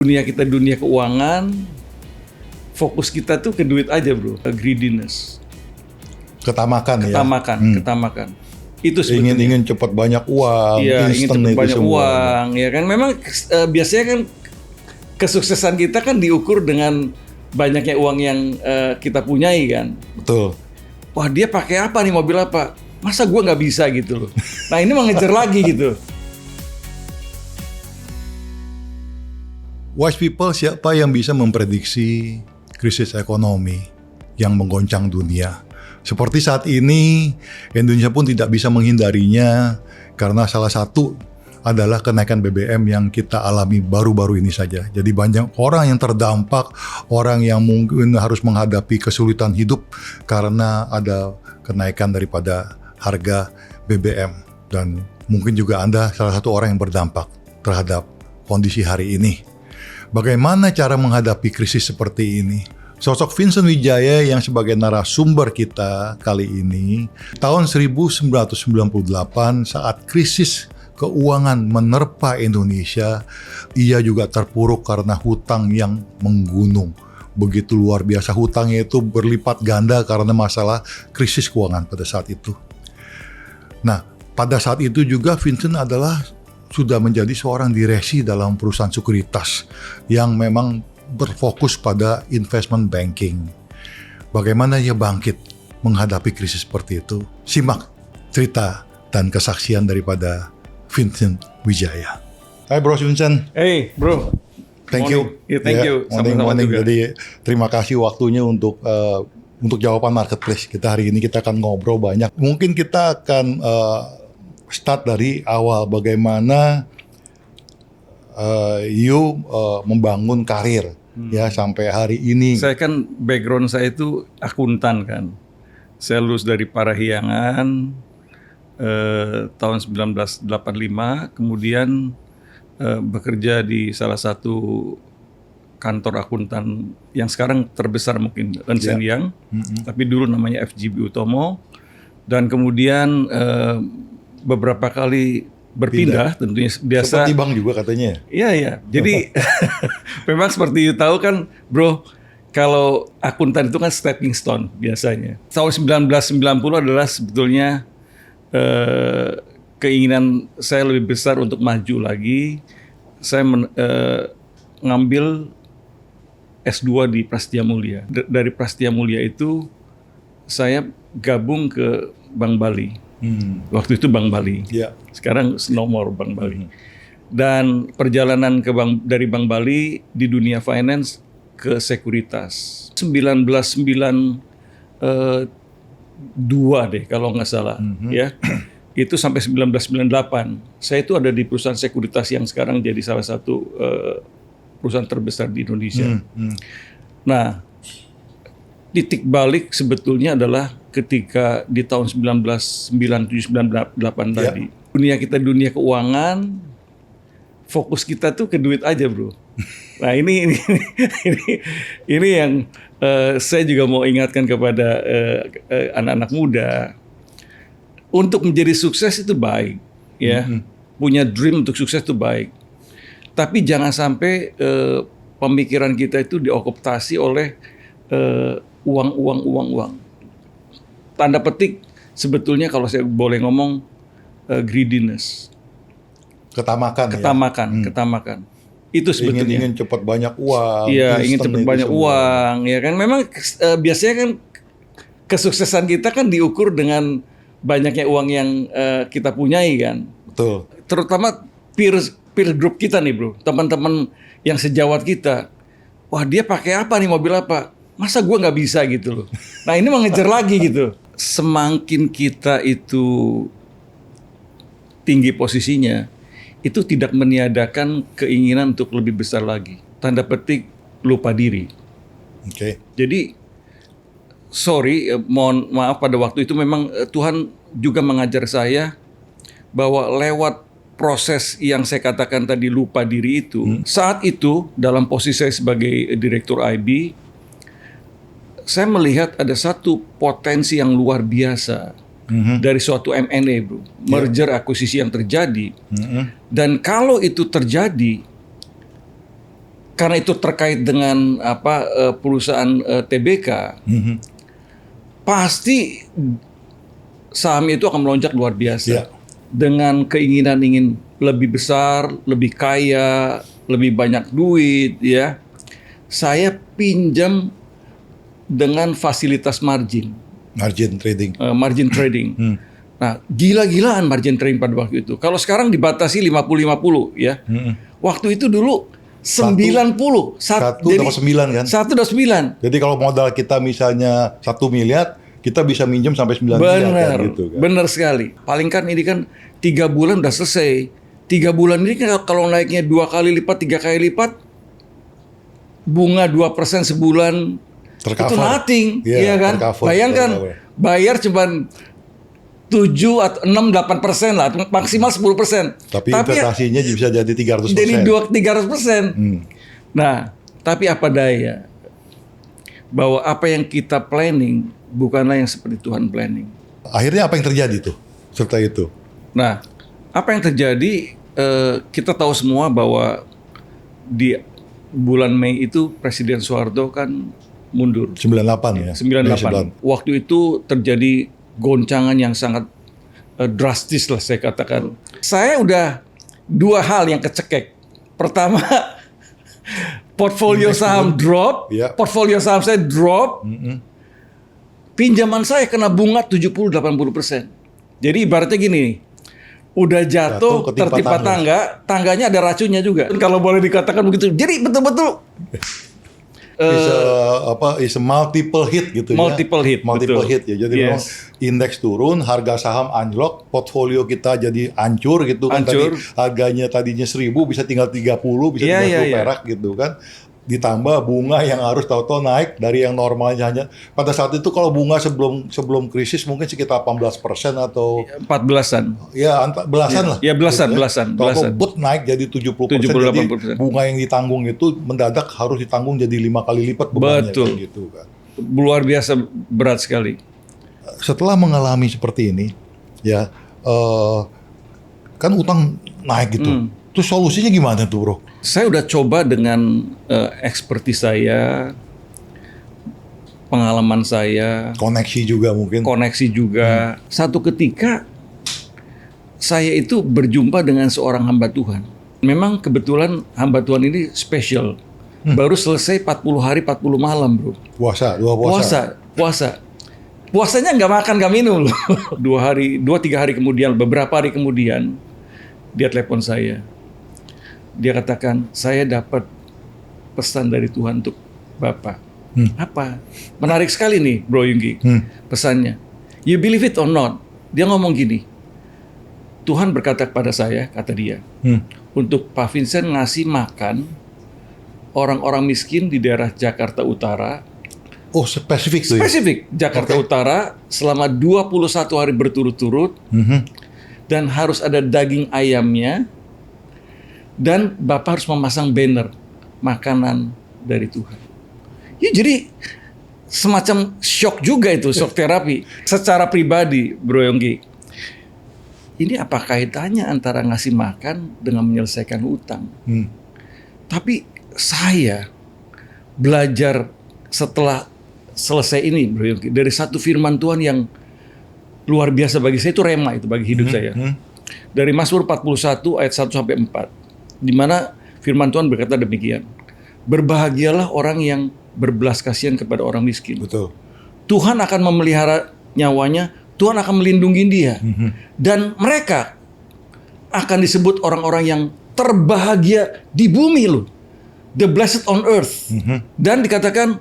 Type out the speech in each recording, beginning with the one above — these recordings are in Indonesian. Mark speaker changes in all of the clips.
Speaker 1: Dunia kita dunia keuangan, fokus kita tuh ke duit aja bro, greediness.
Speaker 2: Ketamakan.
Speaker 1: Ketamakan. Itu sebetulnya.
Speaker 2: Ingin cepat banyak uang,
Speaker 1: Iya, ingin cepat banyak
Speaker 2: semua.
Speaker 1: uang, ya kan. Memang biasanya kan kesuksesan kita kan diukur dengan banyaknya uang yang kita punyai kan.
Speaker 2: Betul.
Speaker 1: Wah dia pakai apa nih, mobil apa? Masa gue nggak bisa gitu loh. Nah ini mengejar lagi gitu.
Speaker 2: Wise people siapa yang bisa memprediksi krisis ekonomi yang menggoncang dunia? Seperti saat ini, Indonesia pun tidak bisa menghindarinya karena salah satu adalah kenaikan BBM yang kita alami baru-baru ini saja. Jadi banyak orang yang terdampak, orang yang mungkin harus menghadapi kesulitan hidup karena ada kenaikan daripada harga BBM. Dan mungkin juga Anda salah satu orang yang berdampak terhadap kondisi hari ini. Bagaimana cara menghadapi krisis seperti ini? Sosok Vincent Wijaya yang sebagai narasumber kita kali ini, tahun 1998 saat krisis keuangan menerpa Indonesia, ia juga terpuruk karena hutang yang menggunung. Begitu luar biasa, hutangnya itu berlipat ganda karena masalah krisis keuangan pada saat itu. Nah, pada saat itu juga Vincent sudah menjadi seorang direksi dalam perusahaan sekuritas yang memang berfokus pada investment banking. Bagaimana ia bangkit menghadapi krisis seperti itu? Simak cerita dan kesaksian daripada Vincent Wijaya. Hai Bro Vincent.
Speaker 1: Hey bro.
Speaker 2: Thank you.
Speaker 1: Yeah, thank you. Sama-sama juga.
Speaker 2: Jadi terima kasih waktunya untuk jawaban marketplace. Hari ini kita akan ngobrol banyak. Mungkin kita akan start dari awal bagaimana membangun karir ya sampai hari ini.
Speaker 1: Saya kan background saya itu akuntan kan. Saya lulus dari Parahyangan tahun 1985, kemudian bekerja di salah satu kantor akuntan yang sekarang terbesar mungkin Ernst & Young, tapi dulu namanya FGB Utomo, dan kemudian beberapa kali berpindah tentunya biasa.
Speaker 2: Seperti bank juga katanya.
Speaker 1: Iya. Jadi memang seperti tahu kan, bro, kalau akuntan itu kan stepping stone biasanya. Tahun 1990 adalah sebetulnya keinginan saya lebih besar untuk maju lagi. Saya ngambil S2 di Prasetya Mulia. Dari Prasetya Mulia itu saya gabung ke Bank Bali. Waktu itu Bank Bali, sekarang no more Bank Bali. Dan perjalanan dari Bank Bali di dunia finance ke sekuritas 1992 deh kalau nggak salah, ya. Itu sampai 1998. Saya itu ada di perusahaan sekuritas yang sekarang jadi salah satu perusahaan terbesar di Indonesia. Nah, titik balik sebetulnya adalah ketika di tahun 1997-98 tadi. Dunia kita dunia keuangan, fokus kita tuh ke duit aja bro. Nah ini yang saya juga mau ingatkan kepada anak-anak muda. Untuk menjadi sukses itu baik, ya. Punya dream untuk sukses itu baik. Tapi jangan sampai pemikiran kita itu diokupasi oleh uang. Tanda petik sebetulnya kalau saya boleh ngomong greediness. Ketamakan. Itu sebetulnya.
Speaker 2: Ingin cepat banyak uang.
Speaker 1: Iya, ingin cepat banyak uang, ya kan. Memang biasanya kan kesuksesan kita kan diukur dengan banyaknya uang yang kita punyai kan.
Speaker 2: Betul.
Speaker 1: Terutama peer group kita nih, bro. Teman-teman yang sejawat kita. Wah, dia pakai apa nih, mobil apa? Masa gue nggak bisa gitu loh. Nah ini mengejar lagi gitu. Semakin kita itu tinggi posisinya, itu tidak meniadakan keinginan untuk lebih besar lagi. Tanda petik lupa diri. Jadi mohon maaf pada waktu itu memang Tuhan juga mengajar saya bahwa lewat proses yang saya katakan tadi lupa diri itu, saat itu dalam posisi saya sebagai direktur IB, saya melihat ada satu potensi yang luar biasa dari suatu M&A, bro, merger akuisisi yang terjadi. Dan kalau itu terjadi, karena itu terkait dengan perusahaan TBK, pasti saham itu akan melonjak luar biasa.
Speaker 2: Iya.
Speaker 1: Dengan keinginan ingin lebih besar, lebih kaya, lebih banyak duit, ya. Saya pinjam dengan fasilitas margin
Speaker 2: Trading.
Speaker 1: margin trading. Nah, gila-gilaan margin trading pada waktu itu. Kalau sekarang dibatasi 50-50 ya. Waktu itu dulu 90.
Speaker 2: Satu dapat 9 kan?
Speaker 1: 1,9.
Speaker 2: Jadi kalau modal kita misalnya 1 miliar, kita bisa minjem sampai 9 miliar
Speaker 1: Benar,
Speaker 2: kan, gitu kan.
Speaker 1: benar sekali. Paling kan ini kan 3 bulan udah selesai. 3 bulan ini kan kalau naiknya 2 kali lipat, 3 kali lipat, bunga 2% sebulan,
Speaker 2: Tercover.
Speaker 1: itu nothing,
Speaker 2: Iya,
Speaker 1: iya kan?
Speaker 2: tercover,
Speaker 1: Bayangkan,
Speaker 2: tercover.
Speaker 1: bayar cuman 7 atau 6-8% lah, maksimal 10%.
Speaker 2: Tapi investasinya bisa jadi 300%.
Speaker 1: Jadi 300%. Nah, tapi apa daya, bahwa apa yang kita planning bukanlah yang seperti Tuhan planning.
Speaker 2: Akhirnya apa yang terjadi tuh setelah itu?
Speaker 1: Nah, apa yang terjadi, kita tahu semua bahwa di bulan Mei itu Presiden Soeharto kan mundur.
Speaker 2: 98 ya?
Speaker 1: 98. Waktu itu terjadi goncangan yang sangat drastis lah saya katakan. Saya udah 2 hal yang kecekek. Pertama, portfolio saham drop,
Speaker 2: Ya.
Speaker 1: portfolio saham saya drop, pinjaman saya kena bunga 70-80%. Jadi ibaratnya gini, udah jatuh
Speaker 2: ketimpa
Speaker 1: tertimpa tangga, tangganya ada racunnya juga. Kalau boleh dikatakan begitu. Jadi betul-betul
Speaker 2: Is a multiple hit gitu
Speaker 1: Multiple
Speaker 2: ya.
Speaker 1: hit,
Speaker 2: Multiple
Speaker 1: betul.
Speaker 2: hit ya. Jadi memang indeks turun, harga saham anjlok, portfolio kita jadi hancur gitu kan.
Speaker 1: Hancur.
Speaker 2: Tadi harganya tadinya 1.000 bisa tinggal 30, bisa
Speaker 1: Iya,
Speaker 2: 30
Speaker 1: iya.
Speaker 2: perak gitu kan. Ditambah bunga yang harus tahu-tahu naik dari yang normalnya hanya pada saat itu kalau bunga sebelum krisis mungkin sekitar 18% atau
Speaker 1: 14-an.
Speaker 2: ya belasan lah.
Speaker 1: Ya, belasan,
Speaker 2: Gitu
Speaker 1: belasan.
Speaker 2: Tahu-tahu but naik jadi 70%. Jadi
Speaker 1: 70-80%.
Speaker 2: bunga yang ditanggung itu mendadak harus ditanggung jadi 5 kali lipat bebannya.
Speaker 1: Betul.
Speaker 2: Kayak gitu kan.
Speaker 1: Luar biasa berat sekali.
Speaker 2: Setelah mengalami seperti ini, ya kan utang naik gitu. Terus solusinya gimana tuh, Bro?
Speaker 1: Saya udah coba dengan ekspertis saya, pengalaman saya,
Speaker 2: Koneksi juga mungkin.
Speaker 1: koneksi juga. Satu ketika saya itu berjumpa dengan seorang hamba Tuhan. Memang kebetulan hamba Tuhan ini spesial. Baru selesai 40 hari 40 malam, Bro.
Speaker 2: Puasa.
Speaker 1: Puasa. Puasanya nggak makan nggak minum loh. 2-3 hari kemudian, beberapa hari kemudian dia telepon saya. Dia katakan, saya dapat pesan dari Tuhan untuk Bapak. Apa? Menarik sekali nih, Bro Yunggi, pesannya. You believe it or not? Dia ngomong gini, Tuhan berkata kepada saya, kata dia, untuk Pak Vincent ngasih makan orang-orang miskin di daerah Jakarta Utara.
Speaker 2: Oh, spesifik tuh ya?
Speaker 1: Spesifik, Jakarta Utara selama 21 hari berturut-turut, dan harus ada daging ayamnya, dan Bapak harus memasang banner makanan dari Tuhan. Ya, jadi semacam shock juga itu, shock terapi. Secara pribadi, Bro Yonggi, ini apa kaitannya antara ngasih makan dengan menyelesaikan utang? Tapi saya belajar setelah selesai ini, Bro Yonggi, dari satu firman Tuhan yang luar biasa bagi saya, itu rema itu bagi hidup saya. Dari Mazmur 41 ayat 1 sampai 4. Di mana firman Tuhan berkata demikian. Berbahagialah orang yang berbelas kasihan kepada orang miskin.
Speaker 2: Betul.
Speaker 1: Tuhan akan memelihara nyawanya, Tuhan akan melindungi dia. Dan mereka akan disebut orang-orang yang terbahagia di bumi loh. The blessed on earth. Dan dikatakan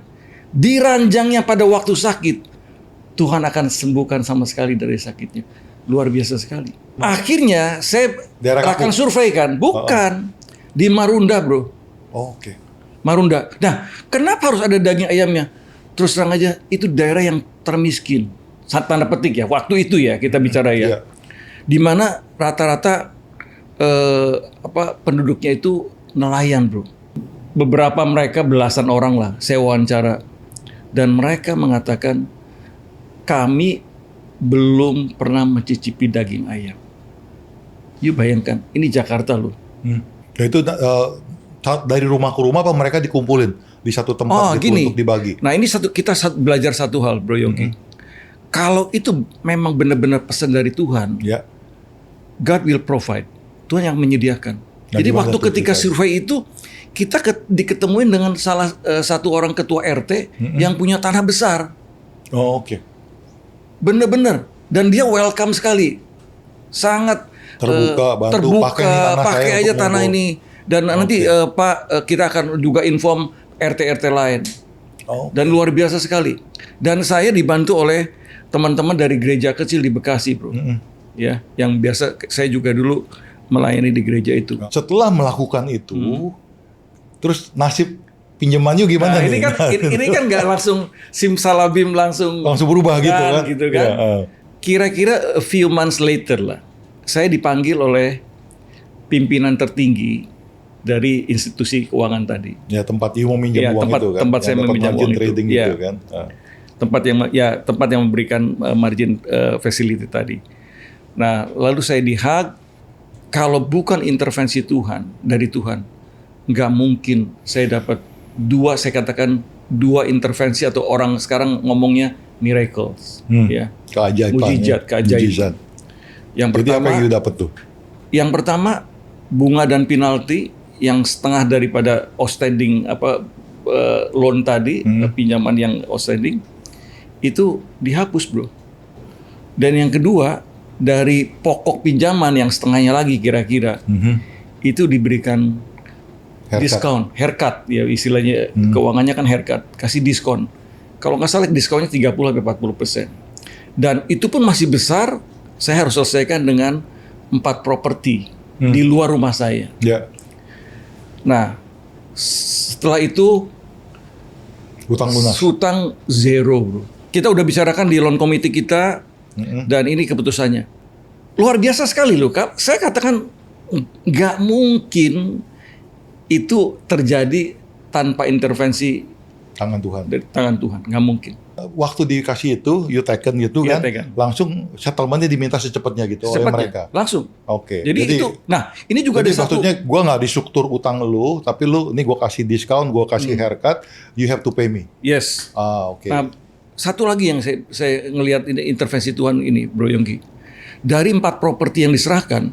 Speaker 1: di ranjangnya pada waktu sakit, Tuhan akan sembuhkan sama sekali dari sakitnya. Luar biasa sekali. Akhirnya saya akan survei kan. Bukan. Di Marunda, Bro.
Speaker 2: Oh, oke.
Speaker 1: Marunda. Nah, kenapa harus ada daging ayamnya? Terus terang aja, itu daerah yang termiskin. Tanda petik ya. Waktu itu ya kita bicara ya. Di mana rata-rata penduduknya itu nelayan, Bro. Beberapa mereka belasan orang lah. Saya wawancara. Dan mereka mengatakan, kami belum pernah mencicipi daging ayam. You bayangkan, ini Jakarta loh.
Speaker 2: Ya itu Dari rumah ke rumah apa mereka dikumpulin di satu tempat gitu untuk dibagi?
Speaker 1: Nah ini kita belajar satu hal, Bro Yogi. Kalau itu memang benar-benar pesan dari Tuhan,
Speaker 2: Ya.
Speaker 1: God will provide. Tuhan yang menyediakan.
Speaker 2: Nah,
Speaker 1: Jadi
Speaker 2: gimana
Speaker 1: waktu
Speaker 2: tuh
Speaker 1: ketika
Speaker 2: ceritanya?
Speaker 1: survei itu kita diketemuin dengan salah satu orang ketua RT yang punya tanah besar,
Speaker 2: Oh, oke.
Speaker 1: bener-bener, dan dia welcome sekali, sangat
Speaker 2: Terbuka, bantu,
Speaker 1: terbuka,
Speaker 2: pakai nih tanah saya
Speaker 1: pakai aja
Speaker 2: untuk
Speaker 1: tanah
Speaker 2: ngobrol.
Speaker 1: ini, dan nanti Pak kita akan juga inform RT-RT lain,
Speaker 2: Oh,
Speaker 1: dan luar biasa sekali. Dan saya dibantu oleh teman-teman dari gereja kecil di Bekasi, Bro, ya, yang biasa saya juga dulu melayani di gereja itu.
Speaker 2: setelah melakukan itu, terus nasib pinjamannya gimana
Speaker 1: Nah,
Speaker 2: nih?
Speaker 1: ini kan nggak langsung simsalabim langsung
Speaker 2: berubah gitu kan?
Speaker 1: gitu kan.
Speaker 2: Ya,
Speaker 1: Kira-kira a few months later lah, saya dipanggil oleh pimpinan tertinggi dari institusi keuangan tadi.
Speaker 2: ya tempat you mau minjam
Speaker 1: Ya,
Speaker 2: uang itu kan?
Speaker 1: tempat
Speaker 2: Yang
Speaker 1: saya
Speaker 2: dapat
Speaker 1: meminjam
Speaker 2: margin
Speaker 1: uang itu.
Speaker 2: trading
Speaker 1: Ya.
Speaker 2: gitu kan?
Speaker 1: Tempat yang memberikan margin facility tadi. Nah, lalu saya di-hug, kalau bukan intervensi Tuhan, dari Tuhan, nggak mungkin saya dapat saya katakan dua intervensi, atau orang sekarang ngomongnya miracles, ya,
Speaker 2: Keajaiban.
Speaker 1: mujizat, keajaiban. Yang
Speaker 2: Jadi apa
Speaker 1: pertama,
Speaker 2: yang you dapat tuh?
Speaker 1: yang pertama bunga dan penalti yang setengah daripada outstanding loan tadi, pinjaman yang outstanding itu dihapus, Bro. Dan yang kedua, dari pokok pinjaman yang setengahnya lagi kira-kira itu diberikan diskon, haircut ya istilahnya, keuangannya kan haircut, kasih diskon. Kalau nggak salah diskonnya 30-40%. Dan itu pun masih besar, saya harus selesaikan dengan 4 properti di luar rumah saya.
Speaker 2: Ya.
Speaker 1: Nah, setelah itu
Speaker 2: Hutang lunas.
Speaker 1: hutang zero, Bro. Kita udah bicarakan di loan committee kita, dan ini keputusannya. Luar biasa sekali loh, Kak. Saya katakan nggak mungkin itu terjadi tanpa intervensi
Speaker 2: Tangan Tuhan.
Speaker 1: dari tangan Tuhan, nggak mungkin.
Speaker 2: Waktu dikasih itu, you taken gitu
Speaker 1: Ya,
Speaker 2: kan,
Speaker 1: taken.
Speaker 2: langsung settlementnya diminta secepatnya gitu oleh mereka.
Speaker 1: Langsung.
Speaker 2: Oke.
Speaker 1: Jadi itu, nah ini juga
Speaker 2: jadi
Speaker 1: ada satu.
Speaker 2: maksudnya gue nggak di struktur utang lu, tapi lu ini gue kasih diskon, gue kasih haircut, you have to pay me.
Speaker 1: Yes.
Speaker 2: Oke.
Speaker 1: Nah, satu lagi yang saya ngelihat ini intervensi Tuhan ini, Bro Yongki. Dari 4 properti yang diserahkan,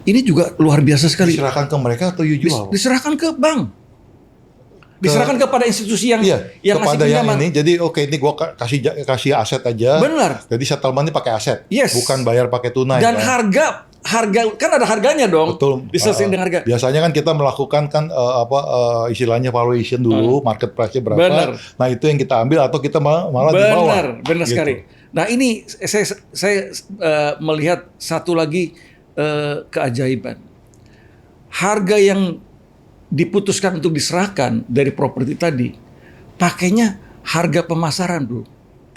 Speaker 1: ini juga luar biasa sekali.
Speaker 2: Diserahkan ke mereka atau you jual?
Speaker 1: Diserahkan ke bank. Diserahkan kepada institusi yang yang ngasih
Speaker 2: kepada yang
Speaker 1: pinjaman.
Speaker 2: ini. Jadi oke, ini gue kasih aset aja.
Speaker 1: Benar.
Speaker 2: Jadi settlementnya pakai aset,
Speaker 1: Yes.
Speaker 2: bukan bayar pakai tunai.
Speaker 1: Dan
Speaker 2: kan?
Speaker 1: harga kan ada harganya dong.
Speaker 2: Betul.
Speaker 1: Diselesaikan dengan harga.
Speaker 2: Biasanya kan kita melakukan kan istilahnya valuation dulu, market price-nya berapa.
Speaker 1: Benar.
Speaker 2: Nah itu yang kita ambil atau kita malah di bawah.
Speaker 1: Benar
Speaker 2: Gitu.
Speaker 1: sekali. Nah ini saya melihat satu lagi keajaiban. Harga yang diputuskan untuk diserahkan dari properti tadi, pakainya harga pemasaran, Bro.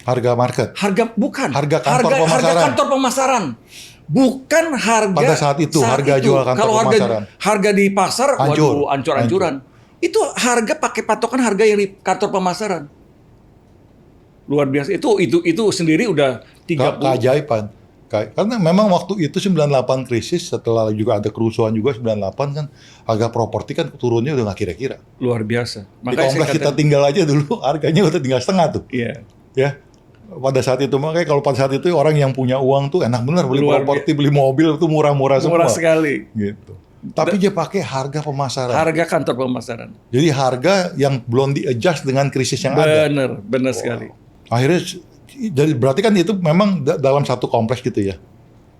Speaker 2: Harga market.
Speaker 1: Bukan.
Speaker 2: Harga kantor pemasaran.
Speaker 1: Harga kantor pemasaran. Bukan harga
Speaker 2: Pada saat itu, harga jual kantor
Speaker 1: Kalau
Speaker 2: pemasaran.
Speaker 1: harga di pasar,
Speaker 2: Hancur.
Speaker 1: waduh, ancur-ancuran. Itu harga pakai patokan harga yang di kantor pemasaran. Luar biasa. Itu sendiri udah 30.
Speaker 2: Keajaiban. Karena memang waktu itu 98 krisis, setelah juga ada kerusuhan juga 98 kan, harga properti kan turunnya udah nggak kira-kira.
Speaker 1: Luar biasa.
Speaker 2: Di kompleks kita tinggal aja dulu harganya udah tinggal setengah tuh.
Speaker 1: Iya.
Speaker 2: Ya. Pada saat itu makanya kalau pada saat itu orang yang punya uang tuh enak bener beli
Speaker 1: Luar
Speaker 2: properti, beli mobil tuh murah-murah semua.
Speaker 1: Murah sekali.
Speaker 2: Gitu. Tapi dia pakai harga pemasaran.
Speaker 1: Harga kantor pemasaran.
Speaker 2: Jadi harga yang belum di-adjust dengan krisis yang ada.
Speaker 1: Benar sekali.
Speaker 2: Akhirnya jadi berarti kan itu memang dalam satu kompleks gitu ya.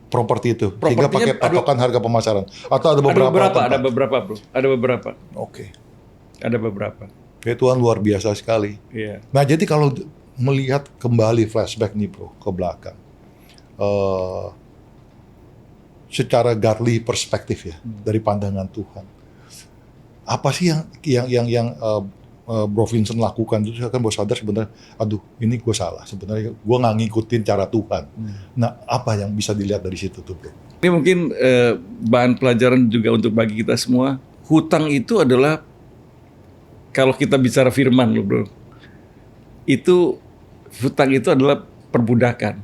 Speaker 2: Properti itu. Sehingga pakai patokan harga pemasaran. Atau ada beberapa tempat?
Speaker 1: Ada beberapa, Bro. Ada beberapa.
Speaker 2: Oke.
Speaker 1: Ada beberapa.
Speaker 2: Ya Tuhan luar biasa sekali.
Speaker 1: Iya.
Speaker 2: Nah, jadi kalau melihat kembali flashback nih, Bro, ke belakang. Secara godly perspektif ya, dari pandangan Tuhan. Apa sih yang Bro Vincent lakukan itu? Saya kan baru sadar sebenarnya, aduh ini gue salah. Sebenarnya gue nggak ngikutin cara Tuhan. Nah, apa yang bisa dilihat dari situ tuh, Bro?
Speaker 1: Ini mungkin bahan pelajaran juga untuk bagi kita semua. Hutang itu adalah, kalau kita bicara firman loh, Bro, itu hutang itu adalah perbudakan.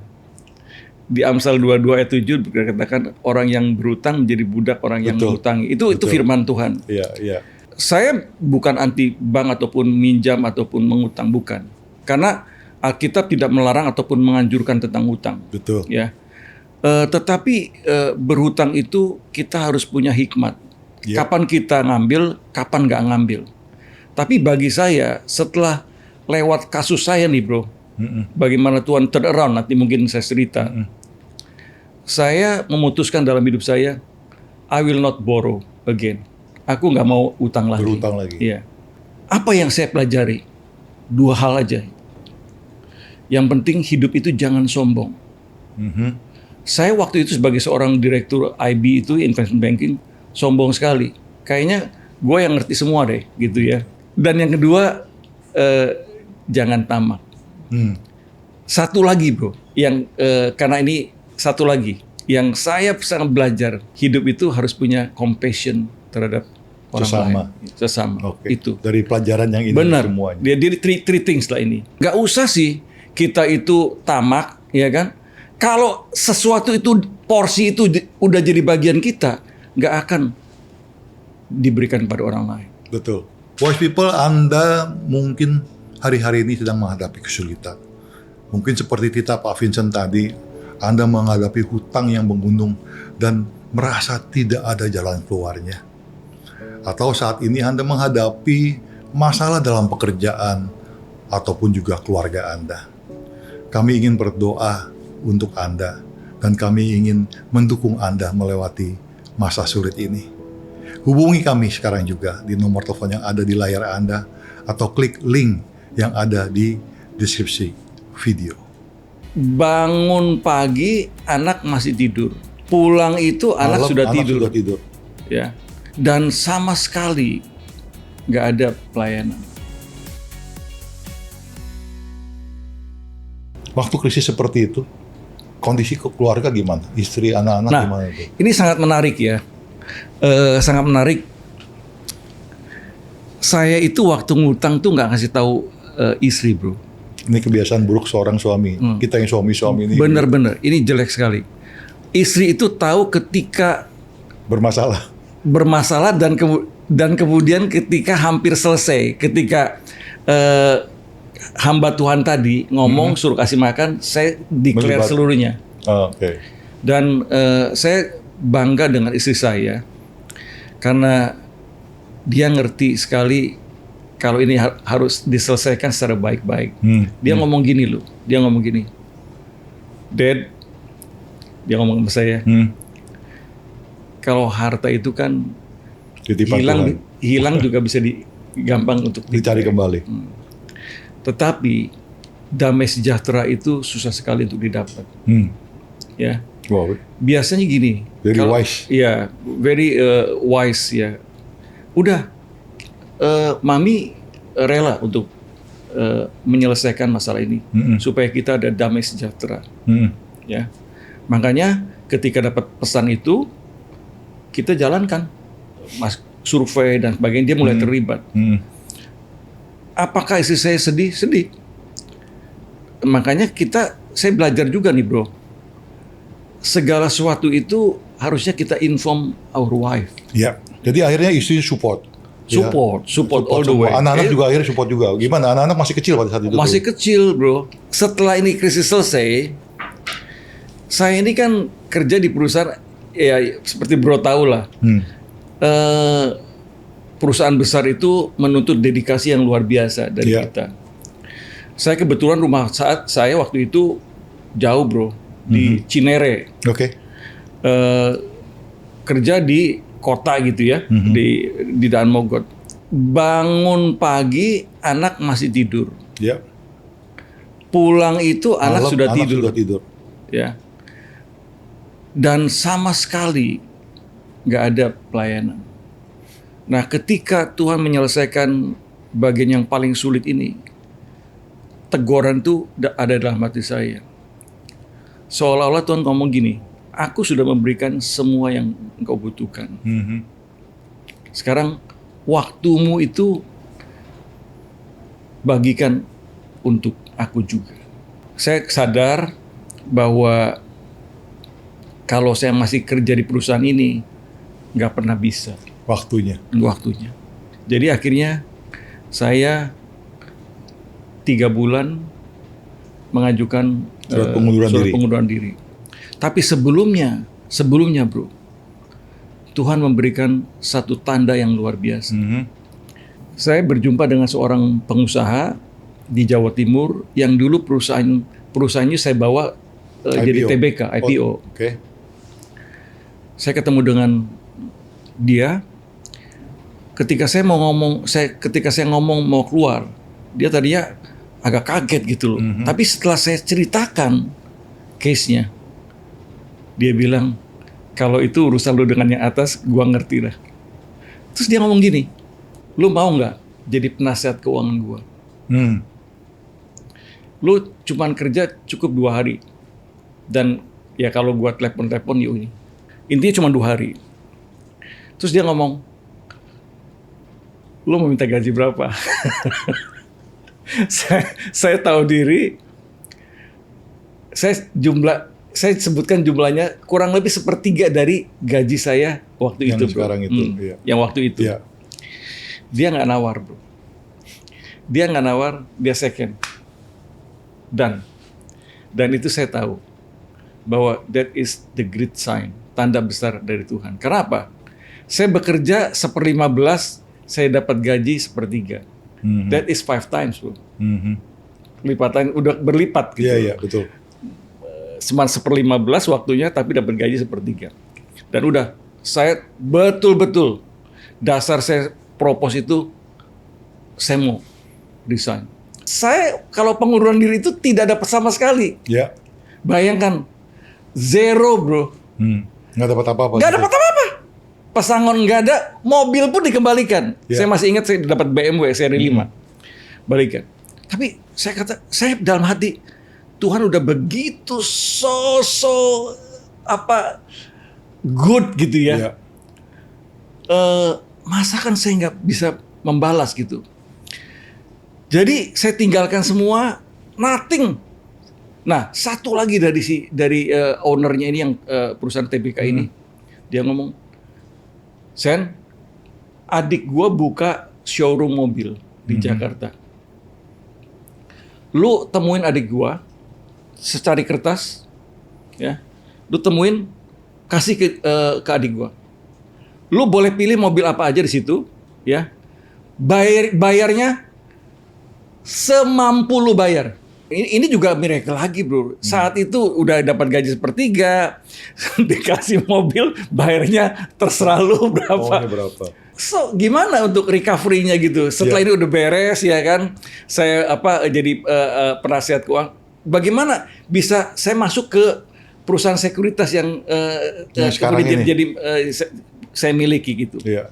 Speaker 1: di Amsal 22 ayat 7 dikatakan orang yang berhutang menjadi budak orang yang
Speaker 2: Betul.
Speaker 1: menghutangi. Itu firman Tuhan.
Speaker 2: Iya, iya.
Speaker 1: Saya bukan anti bank ataupun minjam ataupun mengutang, bukan. Karena Alkitab tidak melarang ataupun menganjurkan tentang hutang.
Speaker 2: Betul.
Speaker 1: Ya. Tetapi berhutang itu kita harus punya hikmat.
Speaker 2: Ya.
Speaker 1: Kapan kita ngambil, kapan nggak ngambil. Tapi bagi saya setelah lewat kasus saya nih bro, bagaimana Tuhan turn around, nanti mungkin saya cerita. Saya memutuskan dalam hidup saya, I will not borrow again. Aku nggak mau utang lagi.
Speaker 2: Berhutang lagi.
Speaker 1: Iya. Apa yang saya pelajari? 2 hal aja. Yang penting hidup itu jangan sombong. Saya waktu itu sebagai seorang direktur IB itu, investment banking, sombong sekali. Kayaknya gue yang ngerti semua deh, gitu ya. Dan yang kedua, jangan tamak. Satu lagi bro, yang karena ini satu lagi, yang saya sangat belajar, hidup itu harus punya compassion terhadap orang lain. Sesama.
Speaker 2: Oke.
Speaker 1: Itu.
Speaker 2: Dari pelajaran yang ini
Speaker 1: Benar.
Speaker 2: semuanya.
Speaker 1: Dia three things lah ini. Gak usah sih kita itu tamak, ya kan? Kalau sesuatu itu, porsi itu udah jadi bagian kita, gak akan diberikan pada orang lain.
Speaker 2: Betul. Wise people, Anda mungkin hari-hari ini sedang menghadapi kesulitan. Mungkin seperti kita Pak Vincent tadi, Anda menghadapi hutang yang menggunung dan merasa tidak ada jalan keluarnya. Atau saat ini Anda menghadapi masalah dalam pekerjaan ataupun juga keluarga Anda. Kami ingin berdoa untuk Anda dan kami ingin mendukung Anda melewati masa sulit ini. Hubungi kami sekarang juga di nomor telepon yang ada di layar Anda atau klik link yang ada di deskripsi video.
Speaker 1: Bangun pagi, anak masih tidur. Pulang itu anak sudah tidur. Ya. Dan sama sekali nggak ada pelayanan.
Speaker 2: Waktu krisis seperti itu, kondisi keluarga gimana? Istri, anak-anak gimana itu?
Speaker 1: Ini sangat menarik ya. Sangat menarik. Saya itu waktu ngutang tuh nggak ngasih tahu istri bro.
Speaker 2: Ini kebiasaan buruk seorang suami. Kita yang suami-suami ini
Speaker 1: Bener-bener, ini jelek sekali. Istri itu tahu ketika bermasalah dan kemudian ketika hampir selesai, ketika hamba Tuhan tadi ngomong suruh kasih makan, saya declare seluruhnya.
Speaker 2: Oke.
Speaker 1: Dan saya bangga dengan istri saya karena dia ngerti sekali kalau ini harus diselesaikan secara baik-baik. Dia ngomong gini loh, Dad, dia ngomong sama saya, kalau harta itu kan hilang juga bisa gampang untuk
Speaker 2: dicari kembali.
Speaker 1: Tetapi damai sejahtera itu susah sekali untuk didapat. Ya.
Speaker 2: Wow.
Speaker 1: Biasanya gini.
Speaker 2: Very wise.
Speaker 1: Iya, very wise ya. Udah, Mami rela untuk menyelesaikan masalah ini supaya kita ada damai sejahtera. Ya, makanya ketika dapat pesan itu kita jalankan, survei dan sebagainya, dia mulai terlibat. Apakah istri saya sedih? Sedih. Makanya saya belajar juga nih bro. Segala sesuatu itu harusnya kita inform our wife.
Speaker 2: Ya, jadi akhirnya istri support
Speaker 1: All the way.
Speaker 2: Anak-anak juga akhirnya support juga. Gimana? Anak-anak masih kecil pada saat itu?
Speaker 1: Masih kecil bro. Setelah ini krisis selesai, saya ini kan kerja di perusahaan, ya seperti bro tahu lah. Perusahaan besar itu menuntut dedikasi yang luar biasa dari kita. Saya kebetulan rumah saat saya waktu itu jauh bro, di Cinere.
Speaker 2: Oke.
Speaker 1: Kerja di kota gitu ya, di Daan Mogot. Bangun pagi, anak masih tidur.
Speaker 2: Ya.
Speaker 1: Pulang itu anak sudah tidur. Ya. Dan sama sekali nggak ada pelayanan. Nah, ketika Tuhan menyelesaikan bagian yang paling sulit ini, teguran itu ada dalam hati saya. Seolah-olah Tuhan ngomong gini, aku sudah memberikan semua yang engkau butuhkan. Sekarang waktumu itu bagikan untuk aku juga. Saya sadar bahwa kalau saya masih kerja di perusahaan ini, nggak pernah bisa
Speaker 2: Waktunya.
Speaker 1: waktunya. Jadi akhirnya saya 3 bulan mengajukan
Speaker 2: Surat pengunduran diri.
Speaker 1: Tapi sebelumnya bro, Tuhan memberikan satu tanda yang luar biasa. Saya berjumpa dengan seorang pengusaha di Jawa Timur yang dulu perusahaannya saya bawa jadi TBK, IPO.
Speaker 2: Oke.
Speaker 1: Saya ketemu dengan dia. Ketika saya ngomong mau keluar, dia tadinya agak kaget gitu loh. Tapi setelah saya ceritakan case-nya, dia bilang, kalau itu urusan lu dengan yang atas, gua ngerti dah. Terus dia ngomong gini, lu mau nggak jadi penasihat keuangan gua? Lu cuman kerja cukup 2 hari. Dan ya kalau gua telepon yuk ini. Intinya cuma 2 hari. Terus dia ngomong, lu mau minta gaji berapa? saya tahu diri, saya sebutkan jumlahnya kurang lebih 1/3 dari gaji saya waktu itu.
Speaker 2: Sekarang itu. Iya.
Speaker 1: Yang waktu itu.
Speaker 2: Iya.
Speaker 1: Dia nggak nawar, bro. Dia nggak nawar, dia second. Dan itu saya tahu bahwa that is the great sign, tanda besar dari Tuhan. Karena apa? Saya bekerja 1/15, saya dapat gaji 1/3. That is 5 times, bro. Lipatan udah berlipat gitu.
Speaker 2: Iya, betul.
Speaker 1: Cuma 1/15 waktunya, tapi dapat gaji 1/3. Dan udah, saya betul-betul dasar saya propose itu, saya mau resign. Saya kalau pengunduran diri itu tidak dapat sama sekali.
Speaker 2: Ya.
Speaker 1: Bayangkan, zero, bro.
Speaker 2: Nggak dapat apa-apa.
Speaker 1: Nggak dapat apa-apa. Pesangon nggak ada, mobil pun dikembalikan.
Speaker 2: Ya.
Speaker 1: Saya masih ingat saya dapat BMW seri 5. Balikan. Tapi saya dalam hati, Tuhan udah begitu good gitu ya.
Speaker 2: Ya.
Speaker 1: Masa kan saya nggak bisa membalas gitu. Jadi saya tinggalkan semua, nothing. Nah, satu lagi dari ownernya ini yang perusahaan TBK ini, dia ngomong, Sen, adik gua buka showroom mobil di Jakarta. Lu temuin adik gua, secari kertas, ya, lu temuin, kasih ke adik gua. Lu boleh pilih mobil apa aja di situ, ya. Bayarnya semampu lu bayar. Ini juga miracle lagi, bro. Saat itu udah dapat gaji 1/3, dikasih mobil, bayarnya terserah lu berapa. So, gimana untuk recovery-nya gitu? Setelah ini udah beres ya kan, saya jadi penasihat keuangan. Bagaimana bisa saya masuk ke perusahaan sekuritas yang kemudian jadi saya miliki gitu?
Speaker 2: Iya.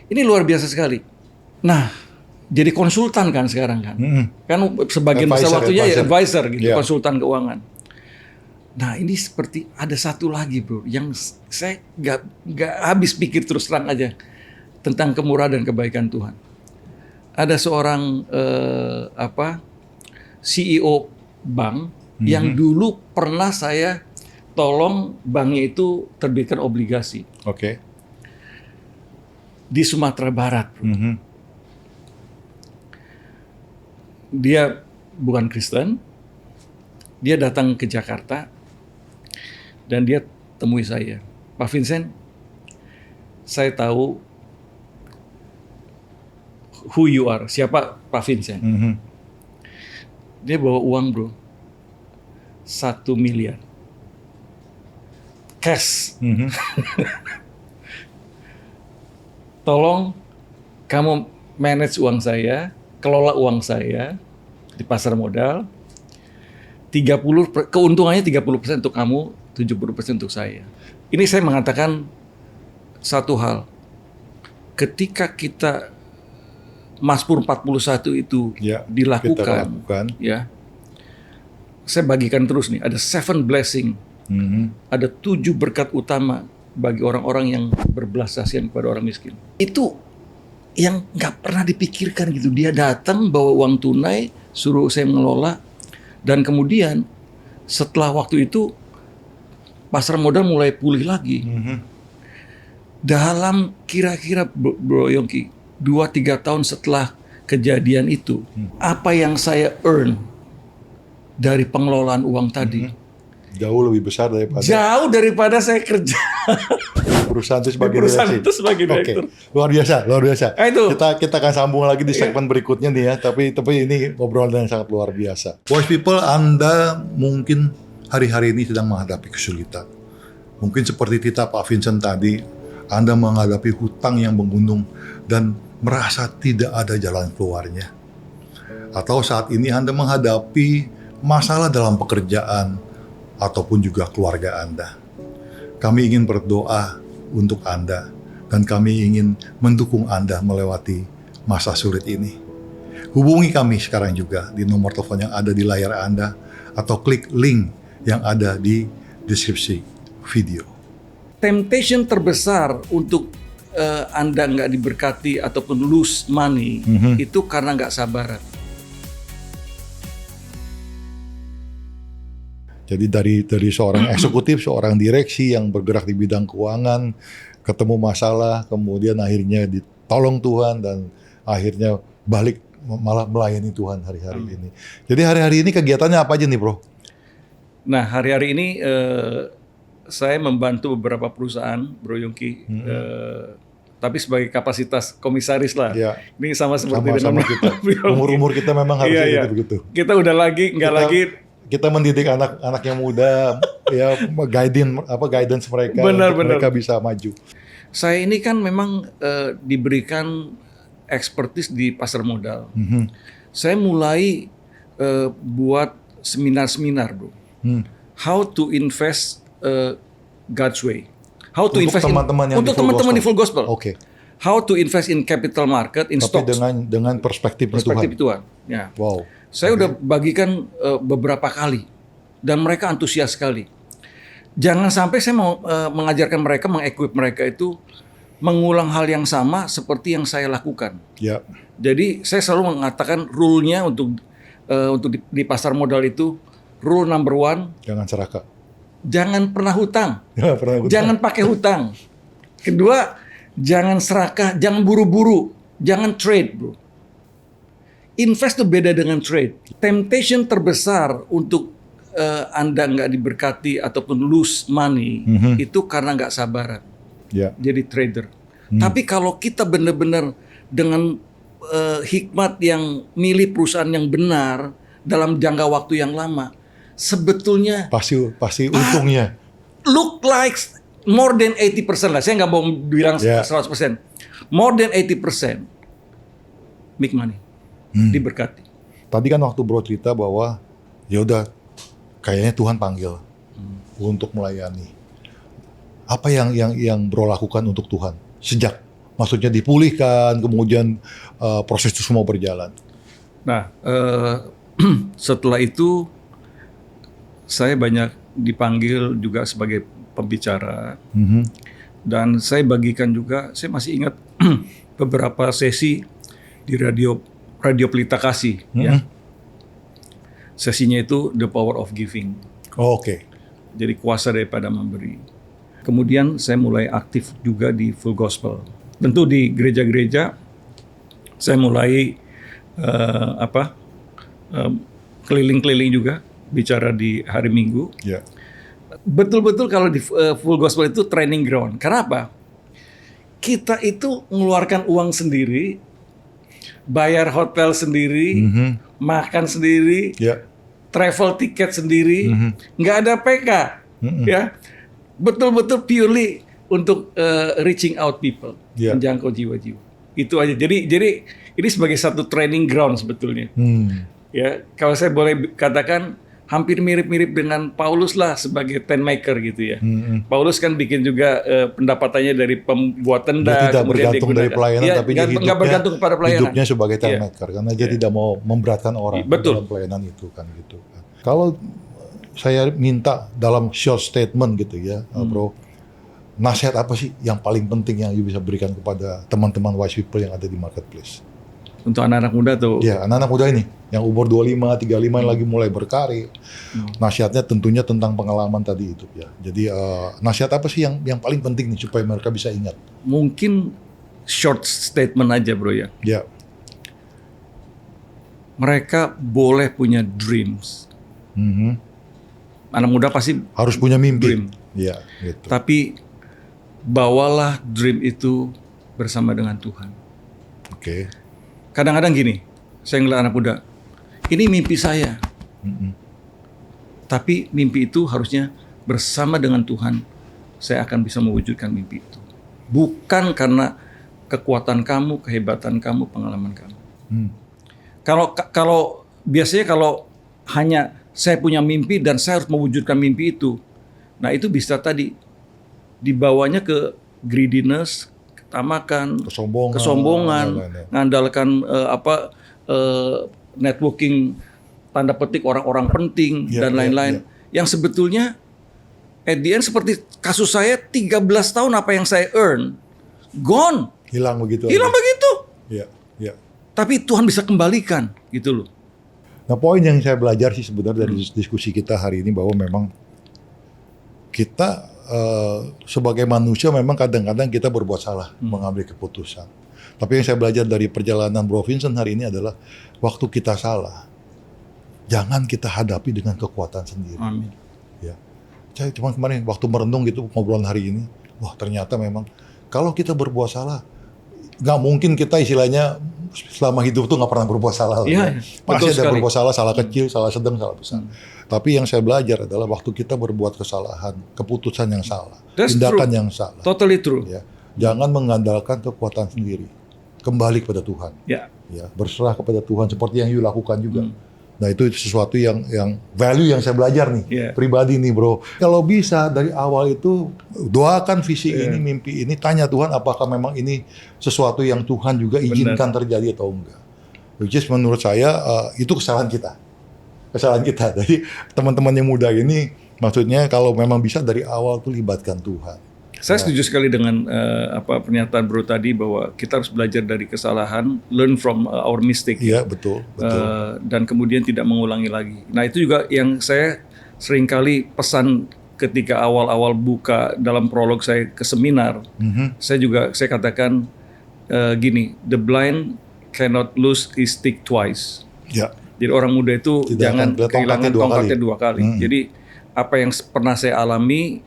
Speaker 1: Ini luar biasa sekali. Nah, jadi konsultan kan sekarang kan, kan sebagian besar waktunya advisor gitu, konsultan keuangan. Nah ini seperti ada satu lagi, bro, yang saya nggak habis pikir, terus terang aja, tentang kemurahan dan kebaikan Tuhan. Ada seorang CEO bank yang dulu pernah saya tolong banknya itu terbitkan obligasi.
Speaker 2: Oke.
Speaker 1: Di Sumatera Barat. Dia bukan Kristen, dia datang ke Jakarta dan dia temui saya, Pak Vincent, saya tahu who you are, siapa Pak Vincent. Dia bawa uang, bro, 1 miliar cash. Tolong kamu manage uang saya, kelola uang saya di pasar modal. 30 keuntungannya 30% untuk kamu, 70% untuk saya. Ini saya mengatakan satu hal. Ketika kita Mazmur 41 itu dilakukan, ya. Saya bagikan terus nih, ada 7 blessing. Ada 7 berkat utama bagi orang-orang yang berbelas kasihan kepada orang miskin. Itu yang nggak pernah dipikirkan gitu. Dia datang bawa uang tunai, suruh saya mengelola, dan kemudian setelah waktu itu pasar modal mulai pulih lagi. Dalam kira-kira Bro Yongki 2-3 tahun setelah kejadian itu, apa yang saya earn dari pengelolaan uang tadi
Speaker 2: Jauh lebih besar daripada
Speaker 1: jauh daripada saya kerja
Speaker 2: perusahaan itu
Speaker 1: di
Speaker 2: sebagai
Speaker 1: perusahaan
Speaker 2: direksi.
Speaker 1: itu sebagai direktur.
Speaker 2: Oke, luar biasa, luar biasa.
Speaker 1: Itu.
Speaker 2: Kita akan sambung lagi di segmen berikutnya nih ya. Tapi ini obrolan yang sangat luar biasa. Wise people, Anda mungkin hari-hari ini sedang menghadapi kesulitan. Mungkin seperti kita Pak Vincent tadi, Anda menghadapi hutang yang menggunung dan merasa tidak ada jalan keluarnya. Atau saat ini Anda menghadapi masalah dalam pekerjaan ataupun juga keluarga Anda. Kami ingin berdoa untuk Anda dan kami ingin mendukung Anda melewati masa sulit ini. Hubungi kami sekarang juga di nomor telepon yang ada di layar Anda atau klik link yang ada di deskripsi video.
Speaker 1: Temptation terbesar untuk Anda nggak diberkati ataupun lose money itu karena nggak sabaran.
Speaker 2: Jadi dari seorang eksekutif, seorang direksi yang bergerak di bidang keuangan, ketemu masalah, kemudian akhirnya ditolong Tuhan dan akhirnya balik malah melayani Tuhan hari-hari ini. Jadi hari-hari ini kegiatannya apa aja nih, Bro?
Speaker 1: Nah, hari-hari ini saya membantu beberapa perusahaan, Bro Yongki, tapi sebagai kapasitas komisaris lah.
Speaker 2: Ya.
Speaker 1: Ini sama seperti
Speaker 2: Sama-sama
Speaker 1: dengan
Speaker 2: kita. Umur-umur kita memang harusnya
Speaker 1: Iya.
Speaker 2: begitu.
Speaker 1: Kita udah nggak lagi.
Speaker 2: Kita mendidik anak-anak yang muda, ya guidance mereka
Speaker 1: Benar,
Speaker 2: untuk mereka bisa maju.
Speaker 1: Saya ini kan memang diberikan expertise di pasar modal. Saya mulai buat seminar-seminar, Bro. How to invest God's way. How to
Speaker 2: Untuk
Speaker 1: invest
Speaker 2: teman-teman yang
Speaker 1: untuk
Speaker 2: di Full
Speaker 1: teman-teman di
Speaker 2: Gospel.
Speaker 1: Full Gospel.
Speaker 2: Oke.
Speaker 1: How to invest in capital market, in
Speaker 2: Tapi
Speaker 1: stocks.
Speaker 2: dengan perspektif
Speaker 1: Perspektif
Speaker 2: Tuhan.
Speaker 1: Tuhan. Ya.
Speaker 2: Wow.
Speaker 1: Saya udah bagikan beberapa kali dan mereka antusias sekali. Jangan sampai saya mau mengajarkan mereka, mengequip mereka itu mengulang hal yang sama seperti yang saya lakukan.
Speaker 2: Ya.
Speaker 1: Jadi saya selalu mengatakan rule-nya untuk di pasar modal itu, rule number 1,
Speaker 2: Jangan serakah.
Speaker 1: jangan pernah hutang.
Speaker 2: Ya, pernah ikut.
Speaker 1: Jangan pakai hutang. Kedua, jangan serakah, jangan buru-buru, jangan trade, Bro. Invest itu beda dengan trade. Temptation terbesar untuk Anda nggak diberkati ataupun lose money itu karena nggak sabaran.
Speaker 2: Ya.
Speaker 1: Jadi trader. Tapi kalau kita benar-benar dengan hikmat yang milih perusahaan yang benar dalam jangka waktu yang lama, sebetulnya
Speaker 2: Pasti untungnya.
Speaker 1: look like more than 80% lah. Saya nggak mau bilang 100%. More than 80% make money. Diberkati.
Speaker 2: Tadi kan waktu Bro cerita bahwa ya udah kayaknya Tuhan panggil untuk melayani. Apa yang Bro lakukan untuk Tuhan sejak maksudnya dipulihkan kemudian proses itu semua berjalan.
Speaker 1: Nah, setelah itu saya banyak dipanggil juga sebagai pembicara dan saya bagikan juga. Saya masih ingat beberapa sesi di radio Pelita Kasih, ya. Sesinya itu The Power of Giving.
Speaker 2: Oh, oke.
Speaker 1: Jadi kuasa daripada memberi. Kemudian saya mulai aktif juga di Full Gospel. Tentu di gereja-gereja saya mulai keliling-keliling juga bicara di hari Minggu.
Speaker 2: Ya.
Speaker 1: Betul-betul kalau di Full Gospel itu training ground. Kenapa? Kita itu mengeluarkan uang sendiri, bayar hotel sendiri, makan sendiri, travel tiket sendiri, nggak ada PK, ya, betul-betul purely untuk reaching out people, menjangkau jiwa-jiwa. Itu aja. Jadi ini sebagai satu training ground sebetulnya. Ya, kalau saya boleh katakan hampir mirip-mirip dengan Paulus lah sebagai tent maker gitu ya. Paulus kan bikin juga pendapatannya dari pembuat tenda,
Speaker 2: Dia tidak
Speaker 1: kemudian
Speaker 2: bergantung dari pelayanan,
Speaker 1: ya,
Speaker 2: tapi dia
Speaker 1: nggak bergantung kepada pelayanan.
Speaker 2: hidupnya sebagai tent maker, karena dia tidak mau memberatkan orang dalam pelayanan itu kan gitu. Kalau saya minta dalam short statement gitu ya, Bro, nasihat apa sih yang paling penting yang you bisa berikan kepada teman-teman wise people yang ada di marketplace?
Speaker 1: Untuk anak-anak muda tuh.
Speaker 2: Ya, anak-anak muda ini yang umur 25, 35 yang lagi mulai berkarir. Nasihatnya tentunya tentang pengalaman tadi itu ya. Jadi nasihat apa sih yang paling penting nih supaya mereka bisa ingat?
Speaker 1: Mungkin short statement aja bro ya.
Speaker 2: Ya.
Speaker 1: Mereka boleh punya dreams. Anak muda pasti
Speaker 2: Harus punya mimpi.
Speaker 1: dream.
Speaker 2: Ya, gitu.
Speaker 1: Tapi bawalah dream itu bersama dengan Tuhan.
Speaker 2: Oke.
Speaker 1: Kadang-kadang gini, saya ngeliat anak muda, ini mimpi saya. Tapi mimpi itu harusnya bersama dengan Tuhan, saya akan bisa mewujudkan mimpi itu. Bukan karena kekuatan kamu, kehebatan kamu, pengalaman kamu. Kalau biasanya kalau hanya saya punya mimpi dan saya harus mewujudkan mimpi itu, nah itu bisa tadi dibawanya ke greediness, ketamakan, kesombongan, ngandalkan networking tanda petik orang-orang penting dan lain-lain. Yang sebetulnya at the end seperti kasus saya 13 tahun apa yang saya earn gone.
Speaker 2: Hilang begitu. Ya.
Speaker 1: Tapi Tuhan bisa kembalikan gitu loh.
Speaker 2: Nah, poin yang saya belajar sih sebenarnya dari diskusi kita hari ini bahwa memang kita sebagai manusia memang kadang-kadang kita berbuat salah mengambil keputusan. Tapi yang saya belajar dari perjalanan Bro Vincent hari ini adalah waktu kita salah, jangan kita hadapi dengan kekuatan sendiri.
Speaker 1: Amin.
Speaker 2: Ya, saya cuma kemarin waktu merenung gitu ngobrolan hari ini, wah ternyata memang kalau kita berbuat salah, nggak mungkin kita istilahnya selama hidup tuh nggak pernah berbuat salah.
Speaker 1: Iya,
Speaker 2: pasti ada
Speaker 1: sekali.
Speaker 2: berbuat salah kecil, salah sedang, salah besar. Tapi yang saya belajar adalah waktu kita berbuat kesalahan, keputusan yang salah,
Speaker 1: That's
Speaker 2: tindakan
Speaker 1: true.
Speaker 2: yang salah.
Speaker 1: Totally true.
Speaker 2: Ya, jangan mengandalkan kekuatan sendiri, kembali kepada Tuhan.
Speaker 1: Ya.
Speaker 2: Ya, berserah kepada Tuhan seperti yang you lakukan juga. Nah itu sesuatu yang value yang saya belajar nih pribadi nih bro. Kalau bisa dari awal itu doakan visi ini, mimpi ini, tanya Tuhan apakah memang ini sesuatu yang Tuhan juga izinkan terjadi atau enggak. Which is menurut saya itu kesalahan kita. Jadi teman-teman yang muda ini maksudnya kalau memang bisa dari awal tuh libatkan Tuhan.
Speaker 1: Saya setuju sekali dengan pernyataan bro tadi bahwa kita harus belajar dari kesalahan, learn from our mistake.
Speaker 2: Iya betul.
Speaker 1: Dan kemudian tidak mengulangi lagi. Nah itu juga yang saya seringkali pesan ketika awal-awal buka dalam prolog saya ke seminar. Saya katakan gini, the blind cannot lose his stick twice.
Speaker 2: Ya.
Speaker 1: Jadi orang muda itu jangan kehilangan tongkatnya dua kali. Jadi apa yang pernah saya alami,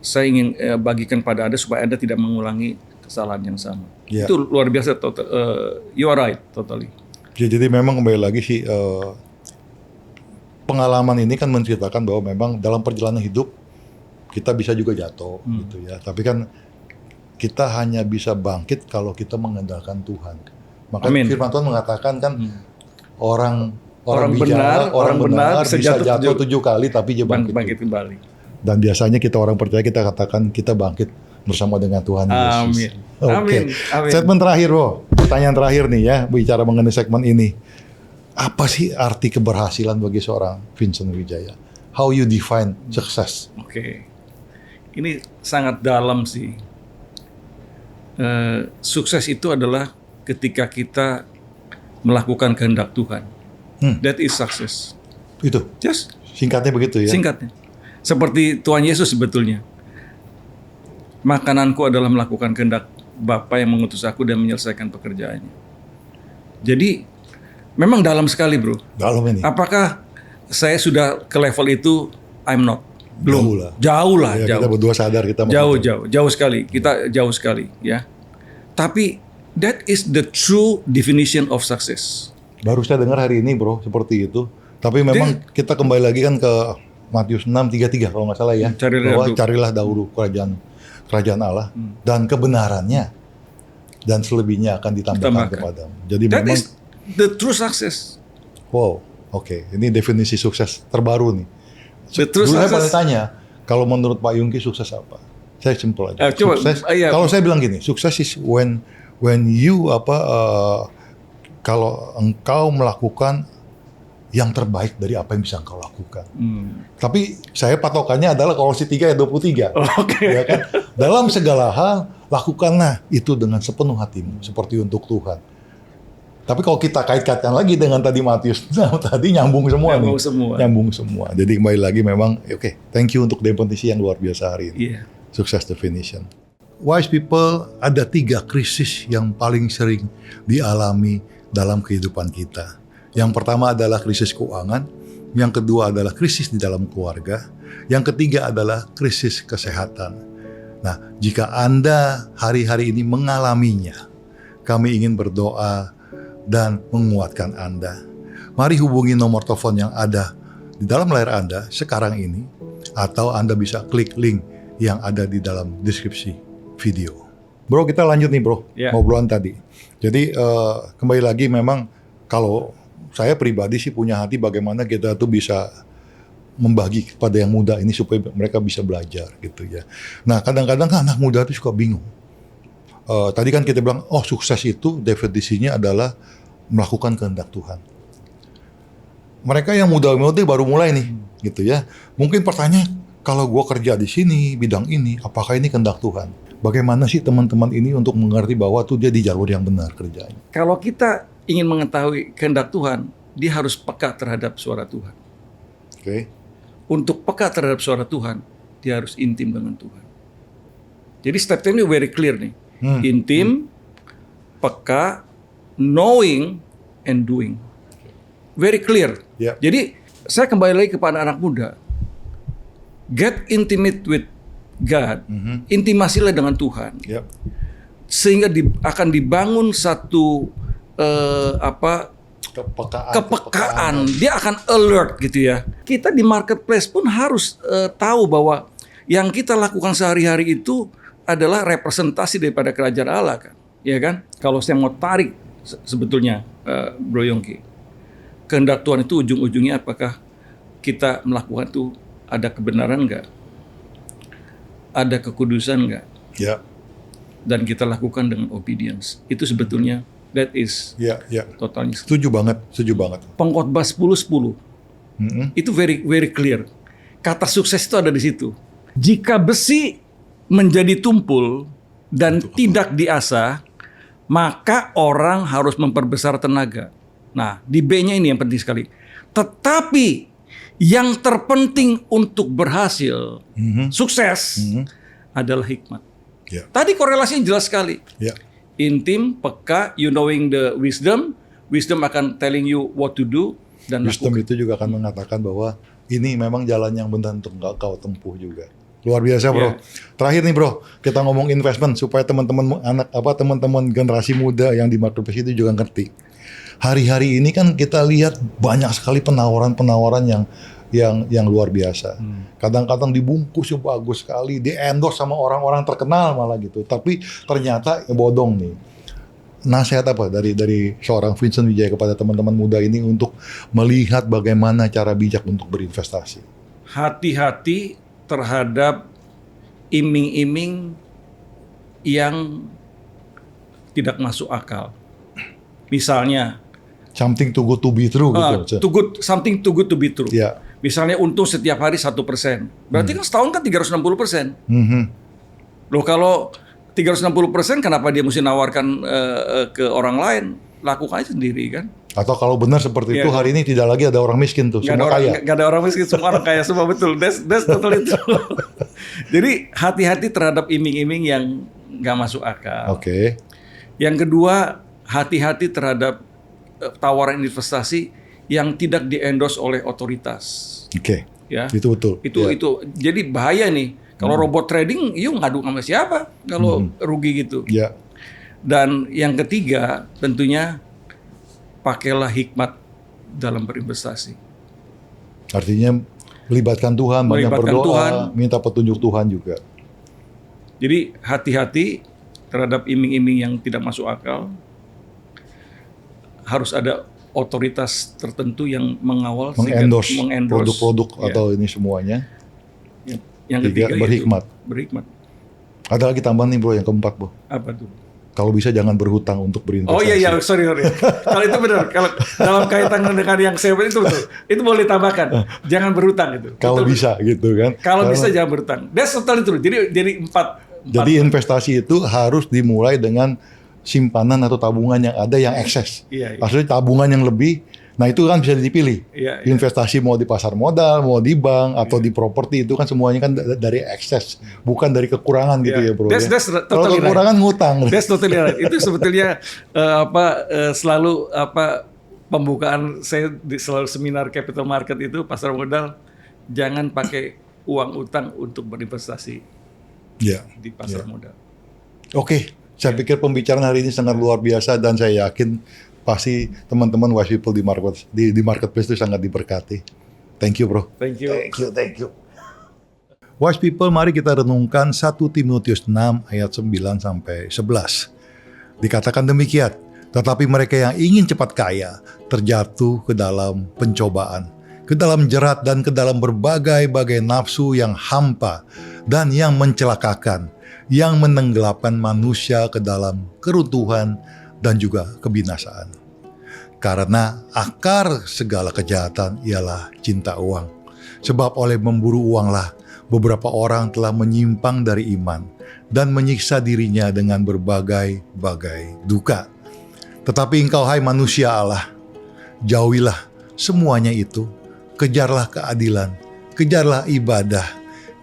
Speaker 1: saya ingin bagikan pada Anda supaya Anda tidak mengulangi kesalahan yang sama.
Speaker 2: Yeah.
Speaker 1: Itu luar biasa. You are right, totally.
Speaker 2: Ya, jadi memang kembali lagi sih pengalaman ini kan menceritakan bahwa memang dalam perjalanan hidup kita bisa juga jatuh gitu ya. Tapi kan kita hanya bisa bangkit kalau kita mengandalkan Tuhan. Maka firman Tuhan mengatakan kan orang benar bisa jatuh 7 kali tapi dia bangkit
Speaker 1: kembali.
Speaker 2: Dan biasanya kita orang percaya kita katakan kita bangkit bersama dengan Tuhan Yesus.
Speaker 1: Amin.
Speaker 2: Oke. Segmen terakhir, Bro. Pertanyaan terakhir nih ya, bicara mengenai segmen ini. Apa sih arti keberhasilan bagi seorang Vincent Wijaya? How you define success?
Speaker 1: Oke. Ini sangat dalam sih. Sukses itu adalah ketika kita melakukan kehendak Tuhan. That is success.
Speaker 2: Itu.
Speaker 1: Just
Speaker 2: Singkatnya begitu ya.
Speaker 1: singkatnya. Seperti Tuhan Yesus sebetulnya. Makananku adalah melakukan kehendak Bapa yang mengutus aku dan menyelesaikan pekerjaannya. Jadi memang dalam sekali bro.
Speaker 2: Dalam ini.
Speaker 1: Apakah saya sudah ke level itu? I'm not. Belum.
Speaker 2: Jauh lah.
Speaker 1: Jauh.
Speaker 2: Kita berdua sadar kita
Speaker 1: jauh sekali. Kita jauh sekali ya. Tapi that is the true definition of success.
Speaker 2: Baru saya dengar hari ini bro seperti itu. Tapi memang kita kembali lagi kan ke Matius 6:33 kalau nggak salah ya. Carilah dahulu kerajaan Allah dan kebenarannya dan selebihnya akan ditambahkan kepadamu. Jadi
Speaker 1: that
Speaker 2: memang
Speaker 1: is the true success.
Speaker 2: Wow, oke. Ini definisi sukses terbaru nih.
Speaker 1: Dulu
Speaker 2: saya pernah tanya, kalau menurut Pak Yungki sukses apa? Saya simpel aja. Sukses. Kalau saya bilang gini, sukses is when you kalau engkau melakukan yang terbaik dari apa yang bisa engkau lakukan. Tapi saya patokannya adalah Kolose 3 ayat 23. Ya kan? Dalam segala hal lakukanlah itu dengan sepenuh hatimu seperti untuk Tuhan. Tapi kalau kita kait-kaitkan lagi dengan tadi Matius, tadi nyambung semua
Speaker 1: Nyambung
Speaker 2: nih.
Speaker 1: semua.
Speaker 2: Nyambung semua. Jadi kembali lagi memang, oke, thank you untuk definisi yang luar biasa hari ini.
Speaker 1: Iya.
Speaker 2: Sukses definition. Wise people, ada 3 krisis yang paling sering dialami dalam kehidupan kita. Yang pertama adalah krisis keuangan, yang kedua adalah krisis di dalam keluarga, yang ketiga adalah krisis kesehatan. Nah, jika Anda hari-hari ini mengalaminya, kami ingin berdoa dan menguatkan Anda. Mari hubungi nomor telepon yang ada di dalam layar Anda sekarang ini, atau Anda bisa klik link yang ada di dalam deskripsi video. Bro, kita lanjut nih bro, ngobrolan tadi. Jadi kembali lagi memang kalau saya pribadi sih punya hati bagaimana kita tuh bisa membagi kepada yang muda ini supaya mereka bisa belajar gitu ya. Nah kadang-kadang kan anak muda tuh suka bingung. Tadi kan kita bilang, oh sukses itu definisinya adalah melakukan kehendak Tuhan. Mereka yang muda-muda baru mulai nih, gitu ya. Mungkin pertanyaan, kalau gue kerja di sini, bidang ini, apakah ini kehendak Tuhan? Bagaimana sih teman-teman ini untuk mengerti bahwa tuh dia di jalur yang benar kerjanya?
Speaker 1: Kalau kita ingin mengetahui kehendak Tuhan, dia harus peka terhadap suara Tuhan.
Speaker 2: Oke.
Speaker 1: Untuk peka terhadap suara Tuhan, dia harus intim dengan Tuhan. Jadi step ini very clear nih. Intim, peka, knowing, and doing. Very clear.
Speaker 2: Yeah.
Speaker 1: Jadi saya kembali lagi kepada anak muda. Get intimate with God. Intimasilah dengan Tuhan.
Speaker 2: Yep.
Speaker 1: Sehingga akan dibangun satu kepekaan. Dia akan alert gitu ya. Kita di marketplace pun harus tahu bahwa yang kita lakukan sehari-hari itu adalah representasi daripada kerajaan Allah kan. Ya kan? Kalau saya mau tarik sebetulnya Bro Yongki, kehendak Tuhan itu ujung-ujungnya apakah kita melakukan itu ada kebenaran enggak? Ada kekudusan enggak?
Speaker 2: Ya.
Speaker 1: Dan kita lakukan dengan obedience. Itu sebetulnya that is totalnya.
Speaker 2: Setuju banget.
Speaker 1: Pengkhotbah 10-10. Itu very clear. Kata sukses itu ada di situ. Jika besi menjadi tumpul dan tidak diasah, maka orang harus memperbesar tenaga. Nah, di B-nya ini yang penting sekali. Tetapi yang terpenting untuk berhasil, sukses, adalah hikmat.
Speaker 2: Yeah.
Speaker 1: Tadi korelasinya jelas sekali.
Speaker 2: Yeah.
Speaker 1: Intim, peka, you knowing the wisdom akan telling you what to do, dan
Speaker 2: Wisdom
Speaker 1: lakukan.
Speaker 2: itu juga akan mengatakan bahwa ini memang jalan yang benar untuk kau tempuh juga. Luar biasa bro.
Speaker 1: Yeah.
Speaker 2: Terakhir nih bro, kita ngomong investment supaya teman-teman teman-teman generasi muda yang di marketplace itu juga ngerti. Hari-hari ini kan kita lihat banyak sekali penawaran-penawaran yang luar biasa. Kadang-kadang dibungkus bagus sekali, di-endorse sama orang-orang terkenal malah gitu. Tapi ternyata bodong nih. Nasihat apa dari seorang Vincent Wijaya kepada teman-teman muda ini untuk melihat bagaimana cara bijak untuk berinvestasi?
Speaker 1: Hati-hati terhadap iming-iming yang tidak masuk akal. Misalnya,
Speaker 2: something too good to be true gitu.
Speaker 1: something too good to be true.
Speaker 2: Ya.
Speaker 1: Misalnya untung setiap hari 1%. Berarti kan setahun kan 360%. Loh kalau 360%, kenapa dia mesti nawarkan ke orang lain? Lakukan aja sendiri kan.
Speaker 2: Atau kalau benar seperti itu, hari ini tidak lagi ada orang miskin tuh, semua kaya.
Speaker 1: Gak ada orang miskin, semua orang kaya, semua betul. That's totally true. Jadi hati-hati terhadap iming-iming yang gak masuk akal.
Speaker 2: Oke.
Speaker 1: Yang kedua, hati-hati terhadap tawaran investasi yang tidak di-endorse oleh otoritas.
Speaker 2: Oke.
Speaker 1: Ya.
Speaker 2: Itu betul.
Speaker 1: Itu. Jadi bahaya nih. Kalau robot trading, yuk ngadu sama siapa kalau rugi gitu.
Speaker 2: Ya.
Speaker 1: Dan yang ketiga, tentunya pakailah hikmat dalam berinvestasi.
Speaker 2: Artinya melibatkan Tuhan, banyak berdoa, minta petunjuk Tuhan juga.
Speaker 1: Jadi hati-hati terhadap iming-iming yang tidak masuk akal. Harus ada otoritas tertentu yang mengawal,
Speaker 2: mengendorse
Speaker 1: mengendorse
Speaker 2: produk-produk atau ini semuanya.
Speaker 1: Yang ketiga
Speaker 2: berhikmat.
Speaker 1: Berhikmat.
Speaker 2: Ada lagi tambahan nih bro, yang keempat bro.
Speaker 1: Apa tuh?
Speaker 2: Kalau bisa jangan berhutang untuk berinvestasi.
Speaker 1: Oh iya, sorry. Kalau itu benar. Kalau dalam kaitan dengan yang saya itu betul. Itu boleh tambahkan. Jangan berhutang itu.
Speaker 2: Kalau bisa gitu kan.
Speaker 1: Kalau bisa jangan berhutang. That's totally true. Jadi empat.
Speaker 2: Jadi investasi itu harus dimulai dengan simpanan atau tabungan yang ada yang ekses.
Speaker 1: Iya, iya.
Speaker 2: Maksudnya tabungan yang lebih, nah itu kan bisa dipilih.
Speaker 1: Iya, iya.
Speaker 2: Investasi mau di pasar modal, mau di bank, atau di properti, itu kan semuanya kan dari ekses, bukan dari kekurangan gitu
Speaker 1: Yeah.
Speaker 2: ya bro.
Speaker 1: That's
Speaker 2: Kalau
Speaker 1: totally
Speaker 2: kekurangan ngutang.
Speaker 1: That's totally right. Itu sebetulnya selalu pembukaan saya di selalu seminar capital market itu pasar modal, jangan pakai uang utang untuk berinvestasi
Speaker 2: Ya.
Speaker 1: di pasar modal.
Speaker 2: Oke, saya pikir pembicaraan hari ini sangat luar biasa dan saya yakin pasti teman-teman wise people di marketplace itu sangat diberkati. Thank you bro.
Speaker 1: Thank you.
Speaker 2: Thank you. Wise people, mari kita renungkan 1 Timotius 6 ayat 9 sampai 11. Dikatakan demikian, tetapi mereka yang ingin cepat kaya terjatuh ke dalam pencobaan, ke dalam jerat dan ke dalam berbagai-bagai nafsu yang hampa dan yang mencelakakan, yang menenggelapkan manusia ke dalam keruntuhan dan juga kebinasaan. Karena akar segala kejahatan ialah cinta uang. Sebab oleh memburu uanglah beberapa orang telah menyimpang dari iman dan menyiksa dirinya dengan berbagai-bagai duka. Tetapi engkau hai manusia Allah, jauhilah semuanya itu, kejarlah keadilan, kejarlah ibadah,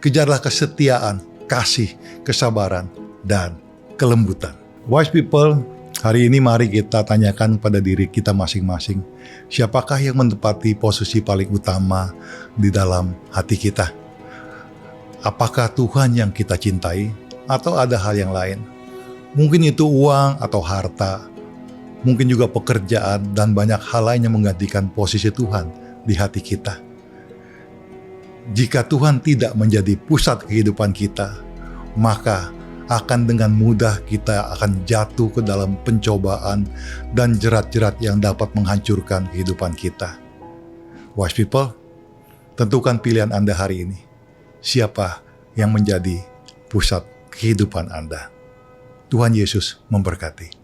Speaker 2: kejarlah kesetiaan, kasih, kesabaran, dan kelembutan. Wise people, hari ini mari kita tanyakan pada diri kita masing-masing, siapakah yang menempati posisi paling utama di dalam hati kita? Apakah Tuhan yang kita cintai atau ada hal yang lain? Mungkin itu uang atau harta, mungkin juga pekerjaan dan banyak hal lain yang menggantikan posisi Tuhan di hati kita. Jika Tuhan tidak menjadi pusat kehidupan kita, maka akan dengan mudah kita akan jatuh ke dalam pencobaan dan jerat-jerat yang dapat menghancurkan kehidupan kita. Wise people, tentukan pilihan Anda hari ini. Siapa yang menjadi pusat kehidupan Anda? Tuhan Yesus memberkati.